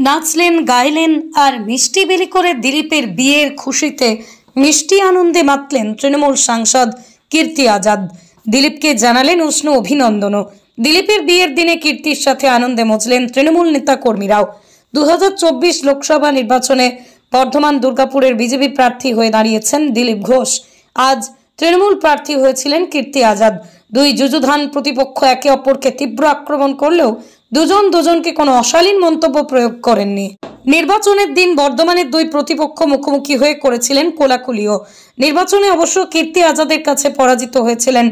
নাচলেন, গাইলেন আর মিষ্টি বিলি করে দিলীপের বিয়ের খুশিতে মিষ্টি আনন্দে মাতলেন তৃণমূল সাংসদ কীর্তি আজাদ। দিলীপকে জানালেন উষ্ণ অভিনন্দনও। দিলীপের বিয়ের দিনে কীর্তির সাথে আনন্দে মজলেন তৃণমূল নেতা কর্মীরাও। 2024 লোকসভা নির্বাচনে বর্ধমান দুর্গাপুরের বিজেপি প্রার্থী হয়ে দাঁড়িয়েছেন দিলীপ ঘোষ। আজ তৃণমূল প্রার্থী হয়েছিলেন কীর্তি আজাদ। দুই যুযুধান প্রতিপক্ষ একে অপরকে তীব্র আক্রমণ করলেও দুজন দুজনকে কোনো অশালীন মন্তব্য প্রয়োগ করেননি। নির্বাচনের দিন বর্ধমানের দুই প্রতিপক্ষ মুখোমুখি হয়ে করেছিলেন কোলাকুলিও। নির্বাচনে অবশ্য কীর্তি আজাদের কাছে পরাজিত হয়েছিলেন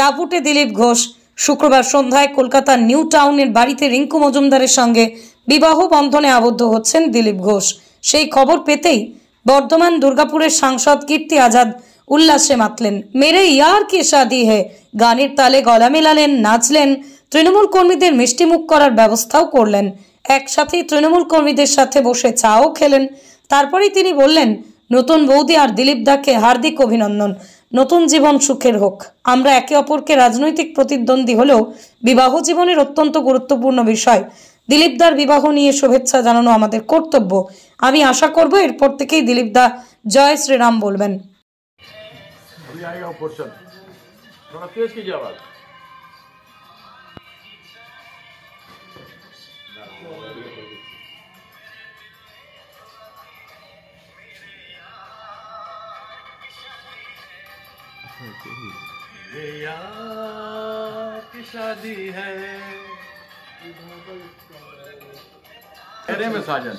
দাপুটে দিলীপ ঘোষ। শুক্রবার সন্ধ্যায় কলকাতার নিউ টাউনের বাড়িতে রিঙ্কু মজুমদারের সঙ্গে বিবাহ বন্ধনে আবদ্ধ হচ্ছেন দিলীপ ঘোষ। সেই খবর পেতেই বর্ধমান দুর্গাপুরের সাংসদ কীর্তি আজাদ উল্লাসে মাতলেন। মেরে ইয়ার কি শাদি হে গানের তালে গলা মেলালেন, নাচলেন, তৃণমূল কর্মীদের মিষ্টিমুখ করার ব্যবস্থাও করলেন। একসাথে তৃণমূল কর্মীদের সাথে বসে চাও খেলেন। তারপরেই তিনি বললেন, নতুন বৌদি আর দিলীপ দাকে হার্দিক অভিনন্দন, নতুন জীবন সুখের হোক। আমরা একে অপরকে রাজনৈতিক প্রতিদ্বন্দ্বী হলেও বিবাহ জীবনের অত্যন্ত গুরুত্বপূর্ণ বিষয়। দিলীপ দার বিবাহ নিয়ে শুভেচ্ছা জানানো আমাদের কর্তব্য। আমি আশা করব এরপর থেকেই দিলীপ দা জয় শ্রীরাম বলবেন। ये यार की शादी है, में साजन।